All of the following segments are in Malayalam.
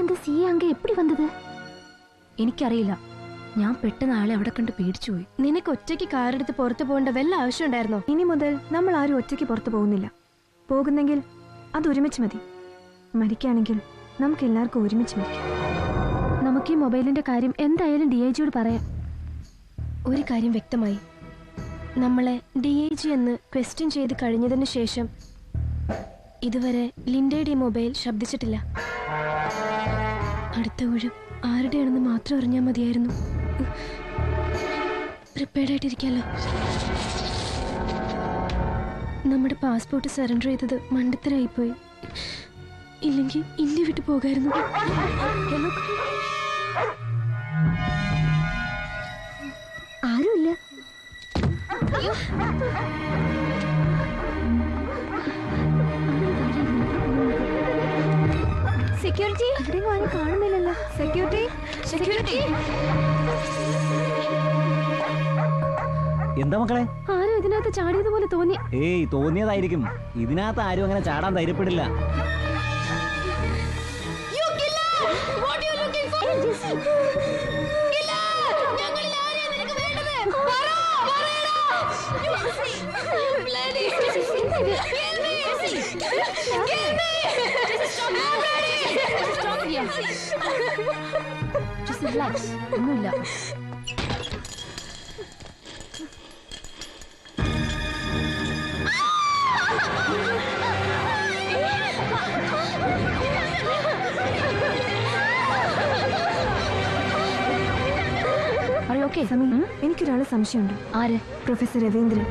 அந்த சிஏ அங்க எப்படி வந்தது? എനിക്കറിയില്ല. ഞാൻ പെട്ടെന്ന് ആളെ അവിടെ കണ്ട് പേടിച്ചു പോയി. നിനക്ക് ഒറ്റയ്ക്ക് കാറെടുത്ത് പുറത്തു പോകേണ്ട വല്ല ആവശ്യം ഉണ്ടായിരുന്നോ? ഇനി മുതൽ നമ്മൾ ആരും ഒറ്റയ്ക്ക് പുറത്തു പോകുന്നില്ല. പോകുന്നെങ്കിൽ അത് ഒരുമിച്ച് മതി. മരിക്കുകയാണെങ്കിൽ നമുക്ക് എല്ലാവർക്കും ഒരുമിച്ച് മരിക്കാം. നമുക്ക് ഈ മൊബൈലിന്റെ കാര്യം എന്തായാലും DIGയോട് പറയാം. ഒരു കാര്യം വ്യക്തമായി, നമ്മളെ DIG എന്ന് ക്വസ്റ്റ്യൻ ചെയ്ത് കഴിഞ്ഞതിന് ശേഷം ഇതുവരെ ലിൻഡയുടെ മൊബൈൽ ശബ്ദിച്ചിട്ടില്ല. അടുത്ത ഊഴം ആരുടെയാണെന്ന് മാത്രം അറിഞ്ഞാൽ മതിയായിരുന്നു. പ്രിപ്പയർഡ് ആയിട്ടിരിക്കാലോ. നമ്മുടെ പാസ്പോർട്ട് സറണ്ടർ ചെയ്തത് മണ്ടത്തരായിപ്പോയി. ഇല്ലെങ്കിൽ ഇന്ത്യ വിട്ടു പോകായിരുന്നു. ആരുമില്ല. സെക്യൂരിറ്റി ഇവിടെയും ആരും കാണുന്നില്ലല്ലോ. സെക്യൂരിറ്റി സെക്യൂരിറ്റി എന്താ മക്കളെ? ആരും ഇതിനകത്ത് ചാടിയതുപോലെ തോന്നി. ഏയ് തോന്നിയതായിരിക്കും. ഇതിനകത്ത് ആരും അങ്ങനെ ചാടാൻ ധൈര്യപ്പെടില്ല. ഒന്നുമില്ല. എനിക്കൊരാളെ സംശയമുണ്ട്. ആര്? Professor Raveendran.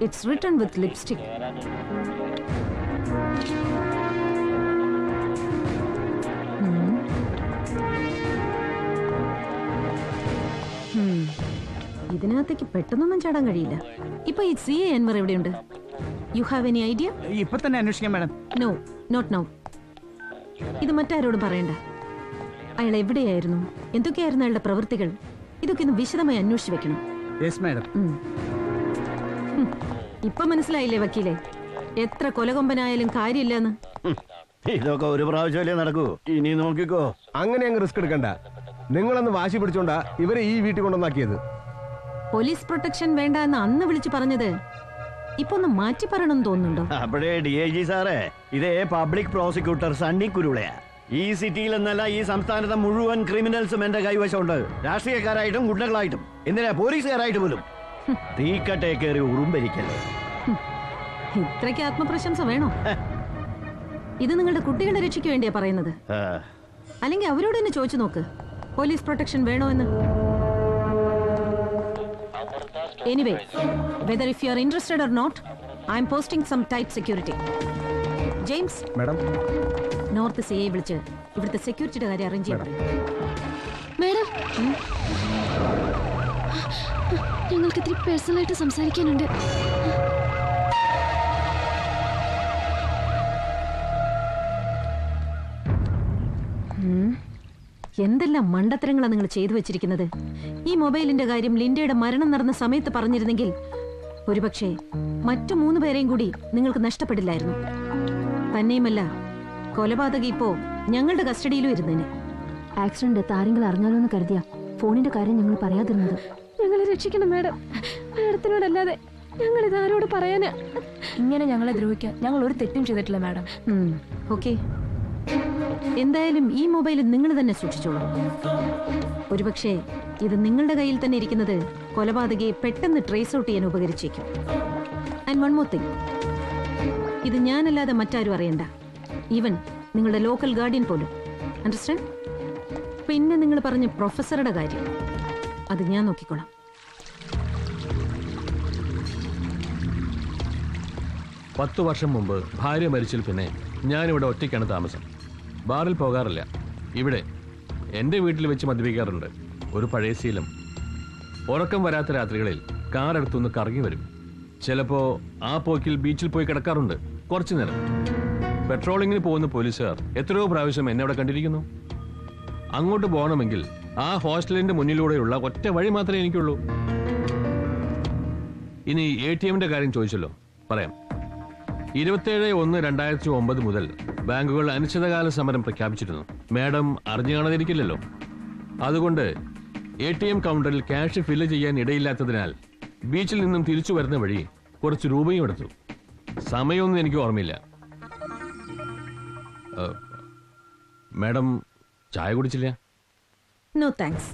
It's written with lipstick. ഇതിനകത്തേക്ക് പെട്ടെന്നൊന്നും ചാടാൻ കഴിയില്ല. ഇപ്പൊ ഈ CA അൻവർ എവിടെയുണ്ട്? You have any idea? ഇപ്പൊ തന്നെ അന്വേഷിക്കാം മാഡം. No, not now. ഇത് മറ്റാരോടും പറയണ്ട. അയാൾ എവിടെയായിരുന്നു, എന്തൊക്കെയായിരുന്നു അയാളുടെ പ്രവൃത്തികൾ, ഇതൊക്കെ ഒന്ന് വിശദമായി അന്വേഷിച്ച് വെക്കണം. Yes madam. ഇപ്പൊ മനസ്സിലായില്ലേ വക്കീലെ, എത്ര കൊലകൊമ്പനായാലും കാര്യമില്ലെന്ന്. ഇതൊക്കെ ഒരു പ്രാവശ്യമല്ലേ നടക്കൂ. ഇനി നോക്കിക്കോ. അങ്ങനെ അങ്ങ് റിസ്ക് എടുക്കണ്ട. നിങ്ങളൊന്ന് വാശി പിടിച്ചോണ്ടാ ഇവരെ ഈ വീട്ടിൽ കൊണ്ടുവന്നാക്കിയത്. പോലീസ് പ്രൊട്ടക്ഷൻ വേണ്ട എന്ന് അന്ന് വിളിച്ചു പറഞ്ഞത് ഇപ്പൊ ഒന്ന് മാറ്റി പറയണമെന്ന് തോന്നുന്നുണ്ടോ? അപ്പോഴേ DIG സാറേ, ഇതേ പബ്ലിക് പ്രോസിക്യൂട്ടർ സണ്ണി കുരുളയാ. ഈ സിറ്റിയിൽ എന്നല്ല, ഈ സംസ്ഥാനത്തെ മുഴുവൻ ക്രിമിനൽസും എന്റെ കൈവശമുണ്ട്. രാഷ്ട്രീയക്കാരായിട്ടും ഗുണ്ടകളായിട്ടും, എന്തിനാ പോലീസുകാരായിട്ട് പോലും. തീക്കട്ടെ കയറി ഉറുമ്പരിക്കല്ലേ. ഇത്രയ്ക്ക് ആത്മപ്രശംസ വേണോ? ഇത് നിങ്ങളുടെ കുട്ടികളുടെ രക്ഷയ്ക്ക് വേണ്ടിയാ പറയുന്നത്. അല്ലെങ്കിൽ അവരോട് തന്നെ ചോദിച്ചു നോക്ക്, പോലീസ് പ്രൊട്ടക്ഷൻ വേണോ എന്ന്. Anyway, whether if you are interested or not, I am posting some tight security. James madam, north CA വിളിച്ച് ഇവിടുത്തെ സെക്യൂരിറ്റിയുടെ കാര്യം അറേഞ്ച് ചെയ്യാം. മേഡം, ഞങ്ങൾക്ക് ഇത്തിരി പേഴ്സണലായിട്ട് സംസാരിക്കാനുണ്ട്. എന്തെല്ലാം മണ്ടത്തരങ്ങളാണ് നിങ്ങൾ ചെയ്തു വെച്ചിരിക്കുന്നത്. ഈ മൊബൈലിന്റെ കാര്യം ലിൻഡയുടെ മരണം നടന്ന സമയത്ത് പറഞ്ഞിരുന്നെങ്കിൽ ഒരുപക്ഷെ മറ്റു 3 പേരെയും കൂടി നിങ്ങൾക്ക് നഷ്ടപ്പെടില്ലായിരുന്നു. തന്നെയുമല്ല, കൊലപാതകം ഇപ്പോ ഞങ്ങളുടെ കസ്റ്റഡിയിലും ഇരുന്നേനെ. ആക്സിഡന്റ് ഡെത്ത് ആരെങ്കിലും അറിഞ്ഞാലോ എന്ന് കരുതിയ ഫോണിന്റെ കാര്യം ഞങ്ങൾ പറയാതിരുന്നത്. ഞങ്ങളെ രക്ഷിക്കണം മാഡം. മാഡത്തിനോടല്ലാതെ ഞങ്ങൾ ഇതാരോട് പറയാനാ? ഇങ്ങനെ ഞങ്ങളെ ദ്രോഹിക്കാൻ ഞങ്ങൾ ഒരു തെറ്റും ചെയ്തിട്ടില്ല മാഡം. ഓക്കെ, എന്തായാലും ഈ മൊബൈൽ നിങ്ങൾ തന്നെ സൂക്ഷിച്ചോളൂ. ഒരുപക്ഷെ ഇത് നിങ്ങളുടെ കയ്യിൽ തന്നെ ഇരിക്കുന്നത് കൊലപാതകയെ പെട്ടെന്ന് ട്രേസ് ഔട്ട് ചെയ്യാൻ ഉപകരിച്ചേക്കും. ആൻഡ് വൺ മോർ തിങ്, ഇത് ഞാനല്ലാതെ മറ്റാരും അറിയണ്ട, ഈവൻ നിങ്ങളുടെ ലോക്കൽ ഗാർഡിയൻ പോലും. അണ്ടർസ്റ്റാൻഡ്? പിന്നെ നിങ്ങൾ പറഞ്ഞ പ്രൊഫസറുടെ കാര്യം അത് ഞാൻ നോക്കിക്കോളാം. പത്തു വർഷം മുമ്പ് ഭാര്യ മരിച്ചിൽ പിന്നെ ഞാനിവിടെ ഒറ്റയ്ക്കാണ് താമസം. ബാറിൽ പോകാറില്ല. ഇവിടെ എൻ്റെ വീട്ടിൽ വെച്ച് മദ്യപിക്കാറുണ്ട്. ഒരു പഴയ ശീലം. ഉറക്കം വരാത്ത രാത്രികളിൽ കാർ എടുത്തുനിന്ന് കറങ്ങി വരും. ചിലപ്പോൾ ആ പോക്കിൽ ബീച്ചിൽ പോയി കിടക്കാറുണ്ട് കുറച്ചു നേരം. പെട്രോളിങ്ങിന് പോകുന്ന പോലീസുകാർ എത്രയോ പ്രാവശ്യം എന്നെ അവിടെ കണ്ടിരിക്കുന്നു. അങ്ങോട്ട് പോകണമെങ്കിൽ ആ ഹോസ്റ്റലിന്റെ മുന്നിലൂടെയുള്ള ഒറ്റ വഴി മാത്രമേ എനിക്കുള്ളൂ. ഇനി ATM കാര്യം ചോദിച്ചല്ലോ, പറയാം. 27/1/2009 മുതൽ ബാങ്കുകൾ അനിശ്ചിതകാല സമരം പ്രഖ്യാപിച്ചിരുന്നു. മാഡം അറിഞ്ഞു കാണാതിരിക്കില്ലല്ലോ. അതുകൊണ്ട് ATM കൗണ്ടറിൽ ക്യാഷ് ഫില്ല് ചെയ്യാൻ ഇടയില്ലാത്തതിനാൽ ബീച്ചിൽ നിന്നും തിരിച്ചു വരുന്ന വഴി കുറച്ച് രൂപയും എടുത്തു. സമയമൊന്നും എനിക്ക് ഓർമ്മയില്ല. മാഡം ചായ കുടിച്ചില്ല? No thanks.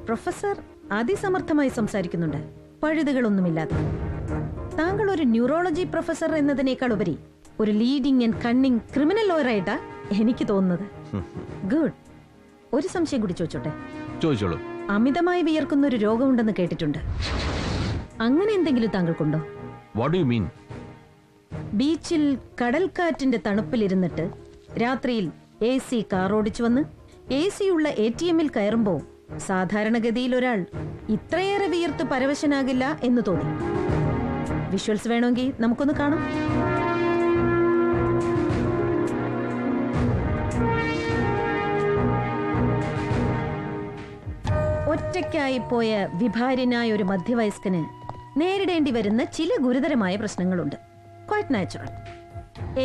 പ്രൊഫസർ അതിസമർത്ഥമായി സംസാരിക്കുന്നുണ്ട്, പഴുതുകളൊന്നുമില്ലാതെ. താങ്കൾ ഒരു ന്യൂറോളജി പ്രൊഫസർ എന്നതിനേക്കാൾ ഉപരി ഒരു ലീഡിംഗ് ആൻഡ് കണ്ണിംഗ് ക്രിമിനൽ ലോയറായിട്ടാ എനിക്ക് തോന്നുന്നത്. ഗുഡ്. ഒരു സംശയം കൂടി ചോദിച്ചോട്ടെ? ചോദിച്ചോളൂ. അമിതമായി വിയർക്കുന്ന ഒരു രോഗമുണ്ടെന്ന് കേട്ടിട്ടുണ്ട്. അങ്ങനെ എന്തെങ്കിലും താങ്കൾക്കുണ്ടോ? What do you mean? ബീച്ചിൽ കടൽക്കാറ്റിന്റെ തണുപ്പിലിരുന്നിട്ട് രാത്രിയിൽ AC കാർ ഓടിച്ചു വന്ന് AC ഉള്ള ATM-ൽ കയറുമ്പോൾ സാധാരണഗതിയിൽ ഒരാൾ ഇത്രയേറെ വിയർത്ത് പരവശനാകില്ല എന്ന് തോന്നി. വിഷ്വൽസ് വേണമെങ്കിൽ നമുക്കൊന്ന് കാണാം. ഒറ്റയ്ക്കായി പോയ വിഭാര്യനായ ഒരു മധ്യവയസ്കന് നേരിടേണ്ടി വരുന്ന ചില ഗുരുതരമായ പ്രശ്നങ്ങളുണ്ട്. Quite natural.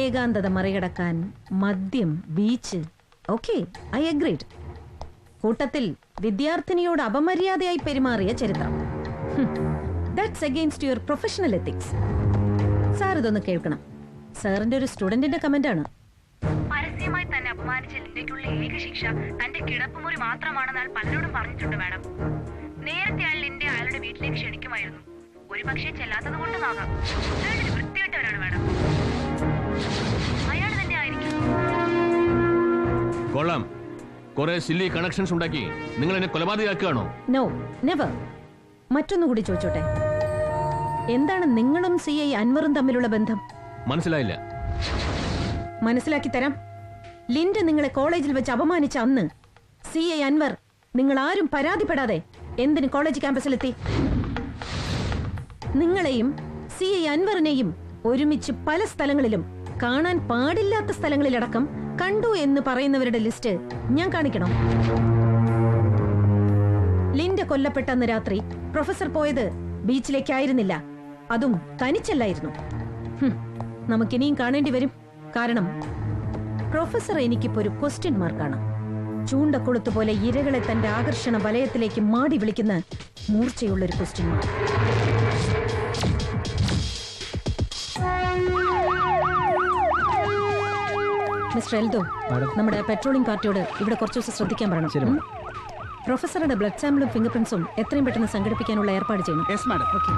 ഏകാന്തത മറികടക്കാൻ മദ്യം, ബീച്ച്, ഓക്കെ, ഐ അഗ്രീഡ്. കൂട്ടത്തിൽ വിദ്യാർത്ഥിനിയോട് അപമര്യാദയായി പെരുമാറിയ ചരിത്രം. That's against your professional ethics. Sir ഇതൊന്ന് കേൾക്കണം. സാറിന്റെ ഒരു സ്റ്റുഡന്റിന്റെ കമന്റ് ആണ്. പരസ്യമായി തന്നെ അപമാനിച്ച ലിൻഡയ്ക്കുള്ള ഏക ശിക്ഷ തന്റെ കിടപ്പുമുറി മാത്രമാണെന്ന് അയാൾ പലരോടും പറഞ്ഞിട്ടുണ്ട് മാഡം. നേരത്തെ അയാൾ ലിൻഡെ അയാളുടെ വീട്ടിലേക്ക് ക്ഷണിക്കുമായിരുന്നു. ഒരു പക്ഷേ ചെല്ലാത്തത് കൊണ്ടുമാകാം. അയാളൊരു വൃത്തികെട്ടവരാണ് മാഡം. അയാൾ തന്നെ ആയിരിക്കും. കൊള്ളാം. കുറെ സില്ലി കണക്ഷൻസ് ഉണ്ടാക്കി നിങ്ങൾ എന്നെ കൊലപാതകയാക്കുകയാണോ? No, never. മറ്റൊന്നുകൂടി ചോദിച്ചോട്ടെ? എന്താണ് നിങ്ങളും CI അൻവറും തമ്മിലുള്ള ബന്ധം? മനസ്സിലായില്ല. മനസ്സിലാക്കി തരാം. ലിൻഡ നിങ്ങളെ കോളേജിൽ വെച്ച് അപമാനിച്ച അന്ന് CI അൻവർ നിങ്ങൾ ആരും പരാതിപ്പെടാതെ എന്തിന് കോളേജ് ക്യാമ്പസിലെത്തി? നിങ്ങളെയും CI അൻവറിനെയും ഒരുമിച്ച് പല സ്ഥലങ്ങളിലും കാണാൻ പാടില്ലാത്ത സ്ഥലങ്ങളിലടക്കം കണ്ടു എന്ന് പറയുന്നവരുടെ ലിസ്റ്റ് ഞാൻ കാണിക്കണം. ലിൻഡ കൊല്ലപ്പെട്ട അന്ന് രാത്രി പ്രൊഫസർ പോയത് ബീച്ചിലേക്കായിരുന്നില്ല. അതും തനിച്ചല്ലായിരുന്നു. നമുക്കിനിയും കാണേണ്ടി വരും. കാരണം പ്രൊഫസർ എനിക്കിപ്പോ ഒരു ക്വസ്റ്റ്യൻ മാർക്കാണ്. ചൂണ്ടക്കൊളുത്തുപോലെ ഇരകളെ തന്റെ ആകർഷണ വലയത്തിലേക്ക് മാടി വിളിക്കുന്ന മൂർച്ചയുള്ളൊരു ക്വസ്റ്റ്യൻ മാർക്ക്. മിസ്റ്റർ എൽദോ, നമ്മുടെ പെട്രോളിംഗ് പാർട്ടിയോട് ഇവിടെ കുറച്ച് ദിവസം ശ്രദ്ധിക്കാൻ പറയണം. പ്രൊഫസറുടെ ബ്ലഡ് സാമ്പിളും ഫിംഗർ പ്രിന്റ്സും എത്രയും പെട്ടെന്ന് സംഘടിപ്പിക്കാനുള്ള ഏർപ്പാട് ചെയ്യണം. Yes madam. ഓക്കെ.